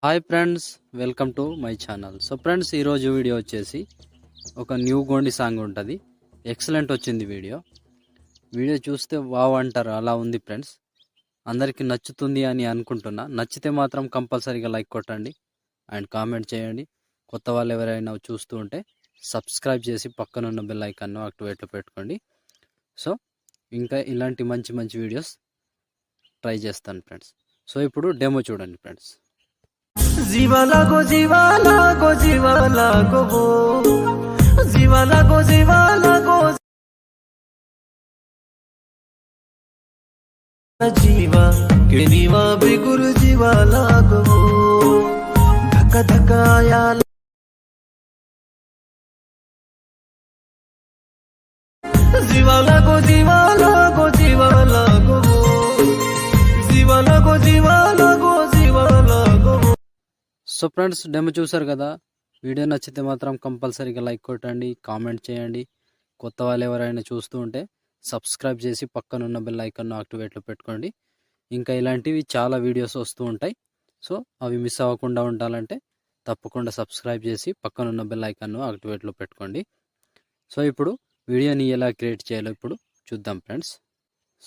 Hi friends, welcome to my channel. So friends, ఈరోజు video వచ్చేసి ఒక న్యూ గోండి సాంగ్ ఉంటుంది. ఎక్సలెంట్ వచ్చింది వీడియో చూస్తే వావ్ అంటారు, అలా ఉంది ఫ్రెండ్స్. అందరికీ నచ్చుతుంది అని అనుకుంటున్నా. నచ్చితే మాత్రం కంపల్సరీగా లైక్ కొట్టండి అండ్ కామెంట్ చేయండి. కొత్త వాళ్ళు ఎవరైనా చూస్తూ ఉంటే సబ్స్క్రైబ్ చేసి పక్కనున్న బెల్ ఐకాన్ను యాక్టివేట్లో పెట్టుకోండి. సో ఇంకా ఇలాంటి మంచి మంచి వీడియోస్ ట్రై చేస్తాను ఫ్రెండ్స్. సో ఇప్పుడు డెమో చూడండి ఫ్రెండ్స్. जीवा लागो जीवा लागो जीवा लागो गो जीवा लागो जीवा लागो जीवा के नीवा बेगुर जीवा लागो धक्का धक्का आया जीवा लागो जीवा लागो जीवा लागो जीवा लागो जीवा लागो जीवा लागो. సో ఫ్రెండ్స్, డెమో చూసారు కదా. వీడియో నచ్చితే మాత్రం కంపల్సరీగా లైక్ కొట్టండి, కామెంట్ చేయండి. కొత్త వాళ్ళు ఎవరైనా చూస్తూ ఉంటే సబ్స్క్రైబ్ చేసి పక్కనున్న బెల్ ఐకాన్ను యాక్టివేట్లో పెట్టుకోండి. ఇంకా ఇలాంటివి చాలా వీడియోస్ వస్తూ ఉంటాయి. సో అవి మిస్ అవ్వకుండా ఉండాలంటే తప్పకుండా సబ్స్క్రైబ్ చేసి పక్కనున్న బెల్ ఐకాన్ను యాక్టివేట్లో పెట్టుకోండి. సో ఇప్పుడు వీడియోని ఎలా క్రియేట్ చేయాలో ఇప్పుడు చూద్దాం friends.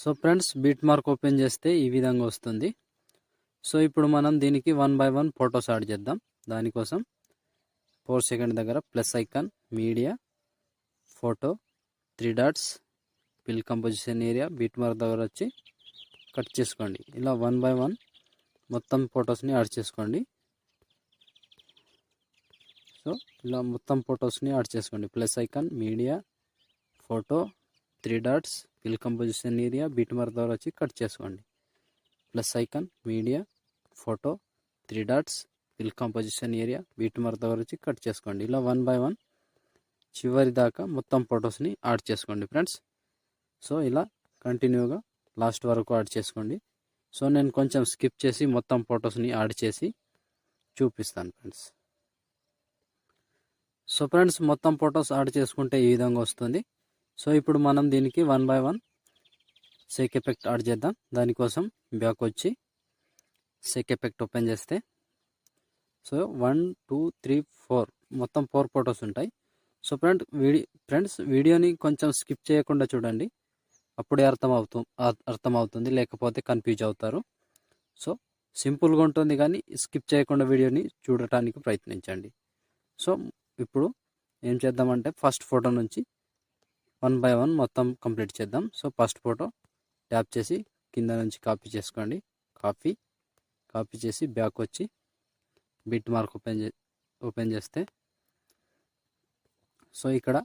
So friends, beat mark open చేస్తే ఈ విధంగా వస్తుంది. సో ఇప్పుడు మనం దీనికి 1 by 1 ఫొటోస్ యాడ్ చేద్దాం. దానికోసం 4 సెకండ్ దగ్గర plus icon, media, photo, 3 dots, fill composition area, beat mark దగ్గర వచ్చి కట్ చేసుకోండి. ఇలా 1 by 1 మొత్తం ఫొటోస్ని యాడ్ చేసుకోండి. సో ఇలా మొత్తం ఫొటోస్ని యాడ్ చేసుకోండి. Plus icon, media, photo, 3 dots, fill composition area, beat mark దగ్గర వచ్చి కట్ చేసుకోండి. Plus icon, media, photo, 3 dots, fill composition area, beat mark దగ్గర వచ్చి కట్ చేసుకోండి. ఇలా 1 by 1 చివరి దాకా మొత్తం ఫొటోస్ని యాడ్ చేసుకోండి ఫ్రెండ్స్. సో ఇలా కంటిన్యూగా లాస్ట్ వరకు యాడ్ చేసుకోండి. సో నేను కొంచెం స్కిప్ చేసి మొత్తం ఫొటోస్ని యాడ్ చేసి చూపిస్తాను ఫ్రెండ్స్. సో ఫ్రెండ్స్, మొత్తం ఫొటోస్ యాడ్ చేసుకుంటే ఈ విధంగా వస్తుంది. సో ఇప్పుడు మనం దీనికి 1 by 1 షేక్ ఎఫెక్ట్ యాడ్ చేద్దాం. దానికోసం బ్యాక్ వచ్చి షేక్ ఎఫెక్ట్ ఓపెన్ చేస్తే సో 1 2 3 4 మొత్తం 4 ఫొటోస్ ఉంటాయి. సో ఫ్రెండ్స్, వీడియోని కొంచెం స్కిప్ చేయకుండా చూడండి, అప్పుడే అర్థమవుతుంది, లేకపోతే కన్ఫ్యూజ్ అవుతారు. సో సింపుల్గా ఉంటుంది, కానీ స్కిప్ చేయకుండా వీడియోని చూడటానికి ప్రయత్నించండి. సో ఇప్పుడు ఏం చేద్దామంటే ఫస్ట్ ఫోటో నుంచి 1 by 1 మొత్తం కంప్లీట్ చేద్దాం. సో ఫస్ట్ ఫోటో ట్యాప్ చేసి కింద నుంచి కాపీ చేసుకోండి. కాపీ చేసి బ్యాక్ వచ్చి బిట్ మార్క్ ఓపెన్ చేస్తే సో ఇక్కడ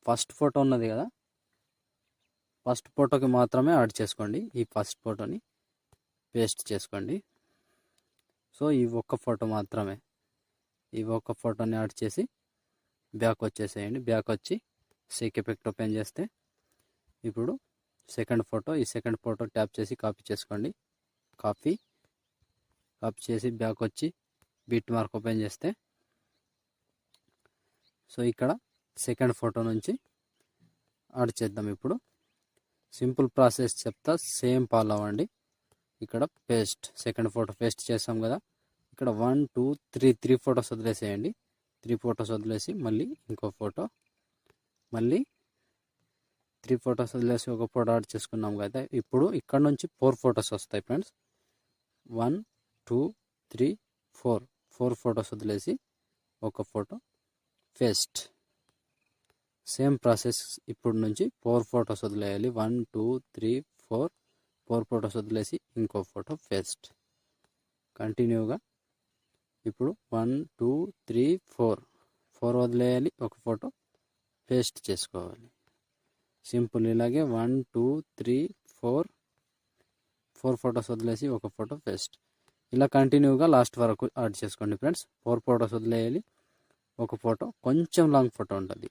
ఫస్ట్ ఫోటో ఉన్నది కదా, ఫస్ట్ ఫోటోకి మాత్రమే యాడ్ చేసుకోండి. ఈ ఫస్ట్ ఫోటోని పేస్ట్ చేసుకోండి. సో ఈ ఒక్క ఫోటో మాత్రమే, ఈ ఒక్క ఫోటోని యాడ్ చేసి బ్యాక్ వచ్చేసేయండి. బ్యాక్ వచ్చి షేక్ ఎఫెక్ట్ ఓపెన్ చేస్తే ఇప్పుడు సెకండ్ ఫోటో, ఈ సెకండ్ ఫోటో ట్యాప్ చేసి కాపీ చేసుకోండి. కాపీ చేసి బ్యాక్ వచ్చి బిట్ మార్క్ ఓపెన్ చేస్తే సో ఇక్కడ సెకండ్ ఫోటో నుంచి యాడ్ చేద్దాం. ఇప్పుడు సింపుల్ ప్రాసెస్ చెప్తా, సేమ్ ఫాలో అవ్వండి. ఇక్కడ పేస్ట్, సెకండ్ ఫోటో పేస్ట్ చేసాం కదా, ఇక్కడ 1 2 3 ఫొటోస్ వదిలేసేయండి. 3 ఫొటోస్ వదిలేసి మళ్ళీ ఇంకో ఫోటో, మళ్ళీ 3 ఫొటోస్ వదిలేసి ఒక ఫోటో యాడ్ చేసుకున్నాం కదా. ఇప్పుడు ఇక్కడ నుంచి 4 ఫొటోస్ వస్తాయి ఫ్రెండ్స్. 1 2 3 4 ఫొటోస్ వదిలేసి ఒక ఫోటో పేస్ట్. సేమ్ ప్రాసెస్ ఇప్పుడు నుంచి 4 ఫొటోస్ వదిలేయాలి. 1 2 3 4 ఫొటోస్ వదిలేసి ఇంకో ఫోటో పేస్ట్. కంటిన్యూగా ఇప్పుడు 1 2 3 4 వదిలేయాలి, ఒక ఫోటో పేస్ట్ చేసుకోవాలి. సింపుల్. ఇలాగే 1 2 3 4 ఫొటోస్ వదిలేసి ఒక ఫోటో పేస్ట్. ఇలా కంటిన్యూగా లాస్ట్ వరకు యాడ్ చేసుకోండి ఫ్రెండ్స్. 4 ఫొటోస్ వదిలేయాలి, ఒక ఫోటో కొంచెం లాంగ్ ఫోటో ఉంటుంది,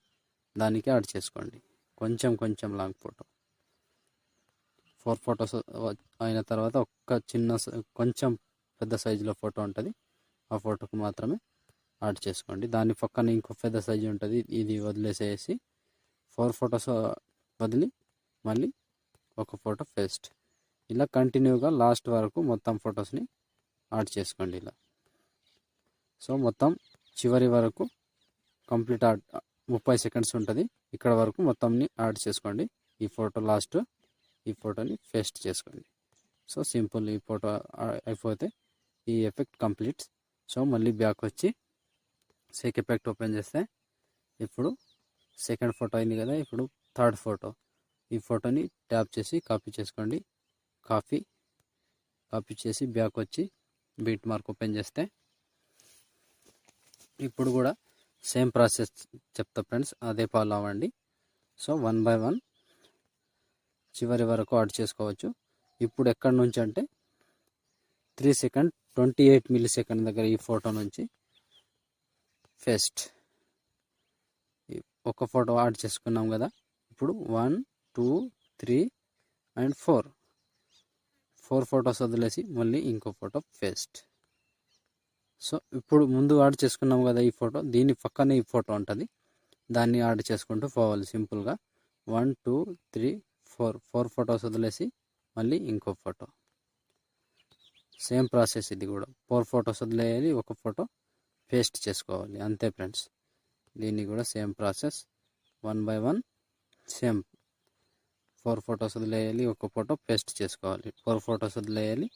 దానికి యాడ్ చేసుకోండి. కొంచెం లాంగ్ ఫోటో. 4 ఫొటోస్ అయిన తర్వాత ఒక్క కొంచెం పెద్ద సైజులో ఫోటో ఉంటుంది, ఆ ఫోటోకి మాత్రమే యాడ్ చేసుకోండి. దాని పక్కన ఇంకో పెద్ద సైజు ఉంటుంది, ఇది వదిలేసేసి 4 ఫొటోస్ వదిలి మళ్ళీ ఒక ఫోటో పేస్ట్. ఇలా కంటిన్యూగా లాస్ట్ వరకు మొత్తం ఫొటోస్ని యాడ్ చేసుకోండి. ఇలా సో మొత్తం చివరి వరకు కంప్లీట్ 30 సెకండ్స్ ఉంటుంది. ఇక్కడ వరకు మొత్తంని యాడ్ చేసుకోండి. ఈ ఫోటో లాస్ట్ ఈ ఫోటోని పేస్ట్ చేసుకోండి. So simple. ఈ ఫోటో అయిపోతే ఈ ఎఫెక్ట్ కంప్లీట్. సో మళ్ళీ బ్యాక్ వచ్చి సేక్ ఎఫెక్ట్ ఓపెన్ చేస్తే ఇప్పుడు సెకండ్ ఫోటో అయింది కదా. ఇప్పుడు థర్డ్ ఫోటో. ఈ ఫోటోని ట్యాప్ చేసి కాపీ చేసుకోండి. కాపీ చేసి బ్యాక్ వచ్చి బీట్ మార్క్ ఓపెన్ చేస్తే ఇప్పుడు కూడా సేమ్ ప్రాసెస్ చెప్తా ఫ్రెండ్స్, అదే ఫాలో అవ్వండి. సో 1 by 1 చివరి వరకు యాడ్ చేసుకోవచ్చు. ఇప్పుడు ఎక్కడి నుంచి అంటే 3 సెకండ్ 28 మిల్లీ సెకండ్ దగ్గర ఈ ఫోటో నుంచి ఫస్ట్ ఒక ఫోటో యాడ్ చేసుకున్నాం కదా. ఇప్పుడు 1 2 3 అండ్ 4 ఫొటోస్ వదిలేసి మళ్ళీ ఇంకో ఫోటో పేస్ట్. సో ఇప్పుడు ముందు యాడ్ చేసుకున్నాం కదా ఈ ఫోటో, దీని పక్కనే ఈ ఫోటో ఉంటుంది, దాన్ని యాడ్ చేసుకుంటూ పోవాలి సింపుల్గా. 1 2 3 4 ఫొటోస్ వదిలేసి మళ్ళీ ఇంకో ఫోటో. సేమ్ ప్రాసెస్ ఇది కూడా. 4 ఫొటోస్ వదిలేయాలి, ఒక ఫోటో పేస్ట్ చేసుకోవాలి, అంతే ఫ్రెండ్స్. దీన్ని కూడా same process 1 by 1 same. 4 photos వదిలేయాలి, ఒక ఫోటో పేస్ట్ చేసుకోవాలి. 4 ఫొటోస్ వదిలేయాలి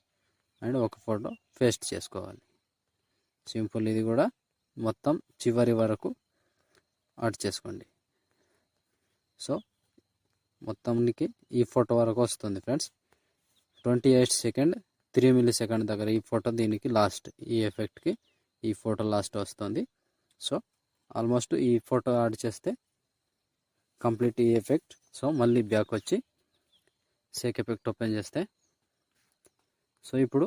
అండ్ ఒక ఫోటో పేస్ట్ చేసుకోవాలి. సింపుల్. ఇది కూడా మొత్తం చివరి వరకు యాడ్ చేసుకోండి. సో మొత్తానికి ఈ ఫోటో వరకు వస్తుంది ఫ్రెండ్స్. 28 సెకండ్ 3 మిల్లీ సెకండ్ దగ్గర ఈ ఫోటో, దీనికి లాస్ట్ ఈ ఎఫెక్ట్కి ఈ ఫోటో లాస్ట్ వస్తుంది. సో ఆల్మోస్ట్ ఈ ఫోటో యాడ్ చేస్తే కంప్లీట్ ఈ ఎఫెక్ట్. సో మళ్ళీ బ్యాక్ వచ్చి సేక్ ఎఫెక్ట్ ఓపెన్ చేస్తే సో ఇప్పుడు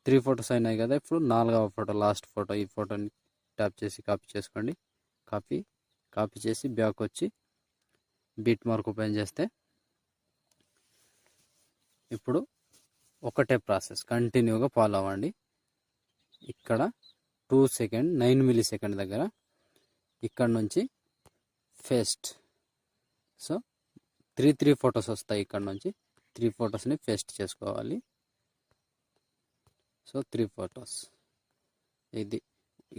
3 ఫొటోస్ అయినాయి కదా. ఇప్పుడు 4వ ఫోటో లాస్ట్ ఫోటో. ఈ ఫోటోని ట్యాప్ చేసి కాపీ చేసుకోండి. కాపీ చేసి బ్యాక్ వచ్చి బీట్ మార్క్ ఓపెన్ చేస్తే ఇప్పుడు ఒకటే ప్రాసెస్ కంటిన్యూగా ఫాలో అవ్వండి. ఇక్కడ 2 సెకండ్ 9 మిల్లీ సెకండ్ దగ్గర ఇక్కడ నుంచి పేస్ట్. సో 3 ఫొటోస్ వస్తాయి. ఇక్కడ నుంచి 3 ఫొటోస్ని పేస్ట్ చేసుకోవాలి. So 3 photos. ఇది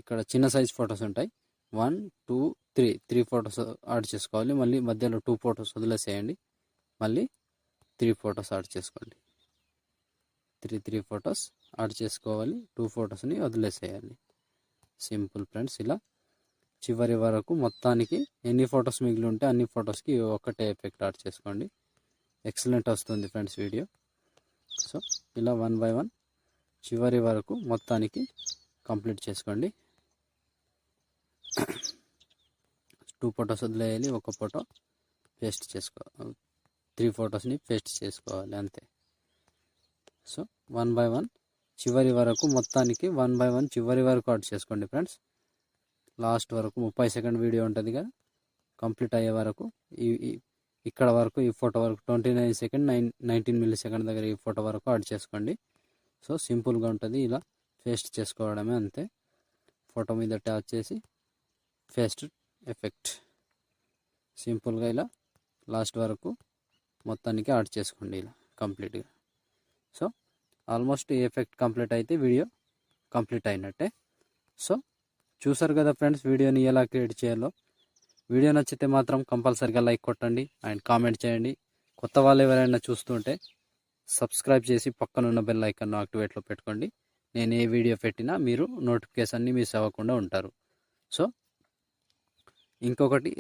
ఇక్కడ చిన్న సైజ్ ఫొటోస్ ఉంటాయి. 1 2 3 ఫొటోస్ యాడ్ చేసుకోవాలి. మళ్ళీ మధ్యలో 2 ఫొటోస్ వదిలేసేయండి. మళ్ళీ 3 ఫొటోస్ యాడ్ చేసుకోండి. 3 ఫొటోస్ యాడ్ చేసుకోవాలి. 2 ఫొటోస్ని వదిలేసేయాలి. Simple friends. ఇలా చివరి వరకు మొత్తానికి ఎన్ని ఫొటోస్ మిగిలి ఉంటే అన్ని ఫొటోస్కి ఒకటే ఎఫెక్ట్ యాడ్ చేసుకోండి. ఎక్సలెంట్ వస్తుంది ఫ్రెండ్స్ వీడియో. సో ఇలా 1 by 1 చివరి వరకు మొత్తానికి కంప్లీట్ చేసుకోండి. 2 ఫొటోస్ వదిలేయాలి, ఒక ఫోటో పేస్ట్ 3 ఫొటోస్ని పేస్ట్ చేసుకోవాలి, అంతే. సో 1 by 1 చివరి వరకు మొత్తానికి 1 by 1 చివరి వరకు యాడ్ చేసుకోండి ఫ్రెండ్స్. లాస్ట్ వరకు 30 సెకండ్ వీడియో ఉంటుంది కదా, కంప్లీట్ అయ్యే వరకు ఇక్కడ వరకు ఈ ఫోటో వరకు 29 సెకండ్ 19 మిల్లీ సెకండ్ దగ్గర ఈ ఫోటో వరకు యాడ్ చేసుకోండి. సో సింపుల్గా ఉంటుంది. ఇలా పేస్ట్ చేసుకోవడమే, అంతే. ఫోటో మీద ట్యాప్ చేసి పేస్ట్ ఎఫెక్ట్. సింపుల్గా ఇలా లాస్ట్ వరకు మొత్తానికి యాడ్ చేసుకోండి ఇలా కంప్లీట్గా. సో ఆల్మోస్ట్ ఈ ఎఫెక్ట్ కంప్లీట్ అయితే వీడియో కంప్లీట్ అయినట్టే. సో చూసారు కదా ఫ్రెండ్స్ వీడియోని ఎలా క్రియేట్ చేయాలో. వీడియో నచ్చితే మాత్రం కంపల్సరీగా లైక్ కొట్టండి అండ్ కామెంట్ చేయండి. కొత్త వాళ్ళు ఎవరైనా చూస్తుంటే సబ్స్క్రైబ్ చేసి పక్కనున్న బెల్ ఐకాన్ను యాక్టివేట్లో పెట్టుకోండి. నేను ఏ వీడియో పెట్టినా మీరు నోటిఫికేషన్ని మిస్ అవ్వకుండా ఉంటారు. సో ఇంకొకటి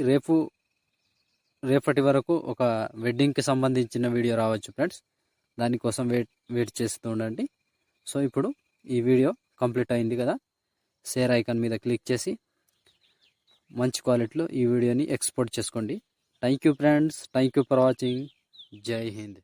రేపటి వరకు ఒక వెడ్డింగ్కి సంబంధించిన వీడియో రావచ్చు ఫ్రెండ్స్. దానికోసం వెయిట్ చేస్తూ ఉండండి. సో ఇప్పుడు ఈ వీడియో కంప్లీట్ అయింది కదా, షేర్ ఐకాన్ మీద క్లిక్ చేసి మంచి క్వాలిటీలో ఈ వీడియోని ఎక్స్పోర్ట్ చేసుకోండి. Thank you friends, thank you for watching. జై హింద్.